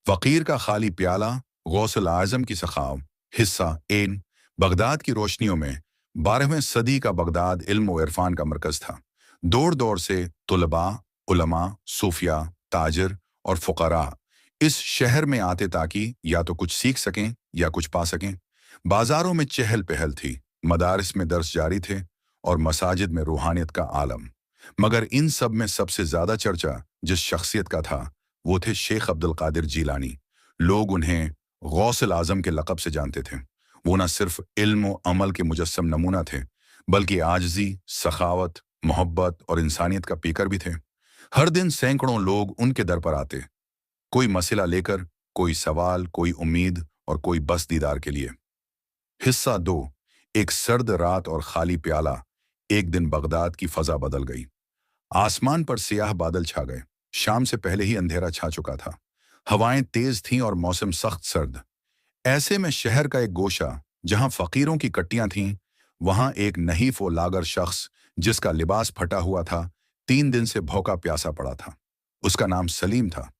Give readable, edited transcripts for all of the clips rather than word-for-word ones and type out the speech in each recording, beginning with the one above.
फ़कीर का खाली प्याला, गौसल आज़म की सखाव। हिस्सा एन। बगदाद की रोशनियों में 12वीं सदी का बगदाद इल्म व इरफान का मरकज़ था। दौर दौर से तुलबा, उलमा, सूफिया, ताजिर और फ़ुक़रा इस शहर में आते ताकि या तो कुछ सीख सकें या कुछ पा सकें। बाज़ारों में चहल पहल थी, मदारिस में दर्स जारी थे और मसाजिद में रूहानियत का आलम। मगर इन सब में सबसे ज़्यादा चर्चा जिस शख्सियत का था, वो थे शेख अब्दुल कादिर जीलानी। लोग उन्हें गौसल आज़म के लक़ब से जानते थे। वो न सिर्फ इल्म व अमल के मुजस्सम नमूना थे, बल्कि आजिज़ी, सखावत, मोहब्बत और इंसानियत का पीकर भी थे। हर दिन सैकड़ों लोग उनके दर पर आते, कोई मसला लेकर, कोई सवाल, कोई उम्मीद और कोई बस दीदार के लिए। हिस्सा 2। एक सर्द रात और खाली प्याला। एक दिन बगदाद की फ़ज़ा बदल गई। आसमान पर सियाह बादल छा गए। शाम से पहले ही अंधेरा छा चुका था। हवाएं तेज थीं और मौसम सख्त सर्द। ऐसे में शहर का एक गोशा, जहां फकीरों की कट्टियां थीं, वहां एक नहीफ व लागर शख्स, जिसका लिबास फटा हुआ था, 3 दिन से भूखा प्यासा पड़ा था। उसका नाम सलीम था।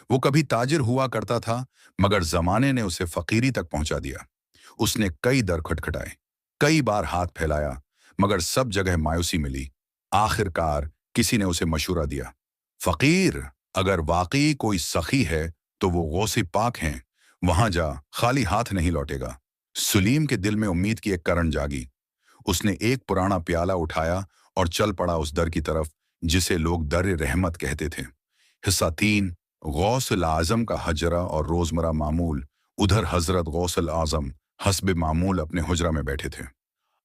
वो कभी ताजिर हुआ करता था, मगर जमाने ने उसे फकीरी तक पहुंचा दिया। उसने कई दर खटखटाए, कई बार हाथ फैलाया, मगर सब जगह मायूसी मिली। आखिरकार किसी ने उसे मशूरा दिया, फकीर, अगर वाकई कोई सखी है तो वो गौसे पाक हैं, वहां जा, खाली हाथ नहीं लौटेगा। सलीम के दिल में उम्मीद की एक करंट जागी। उसने एक पुराना प्याला उठाया और चल पड़ा उस दर की तरफ जिसे लोग दर रहमत कहते थे। हिस्सा 3। गौसल आजम का हजरा और रोजमर्रा मामूल। उधर हजरत गौसल आजम हस्ब मामूल अपने हुजरा में बैठे थे।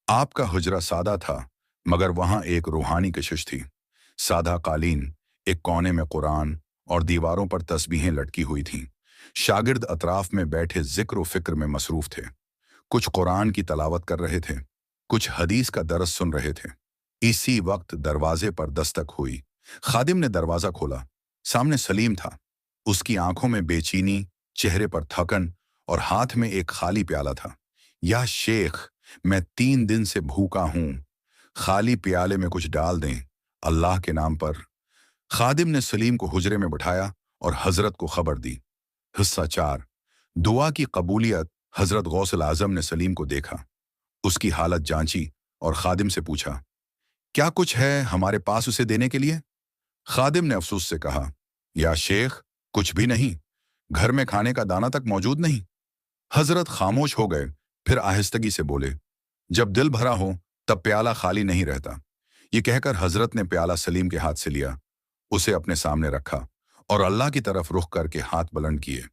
आपका हुजरा सादा था, मगर वहां एक रूहानी कशिश थी। सादा कालीन, एक कोने में कुरान और दीवारों पर तस्बीहें लटकी हुई थीं। शागिर्द अतराफ में बैठे जिक्र व फिक्र में मसरूफ थे। कुछ कुरान की तलावत कर रहे थे, कुछ हदीस का दरस सुन रहे थे। इसी वक्त दरवाजे पर दस्तक हुई। खादिम ने दरवाजा खोला। सामने सलीम था। उसकी आंखों में बेचैनी, चेहरे पर थकन और हाथ में एक खाली प्याला था। या शेख, मैं 3 दिन से भूखा हूं, खाली प्याले में कुछ डाल दें, अल्लाह के नाम पर। खादिम ने सलीम को हुजरे में बिठाया और हजरत को खबर दी। हिस्सा 4। दुआ की कबूलियत। हजरत गौसल आजम ने सलीम को देखा, उसकी हालत जांची और खादिम से पूछा, क्या कुछ है हमारे पास उसे देने के लिए? खादिम ने अफसोस से कहा, या शेख, कुछ भी नहीं, घर में खाने का दाना तक मौजूद नहीं। हजरत खामोश हो गए, फिर आहिस्तगी से बोले, जब दिल भरा हो तब प्याला खाली नहीं रहता। ये कहकर हजरत ने प्याला सलीम के हाथ से लिया, उसे अपने सामने रखा और अल्लाह की तरफ रुख करके हाथ बुलंद किए।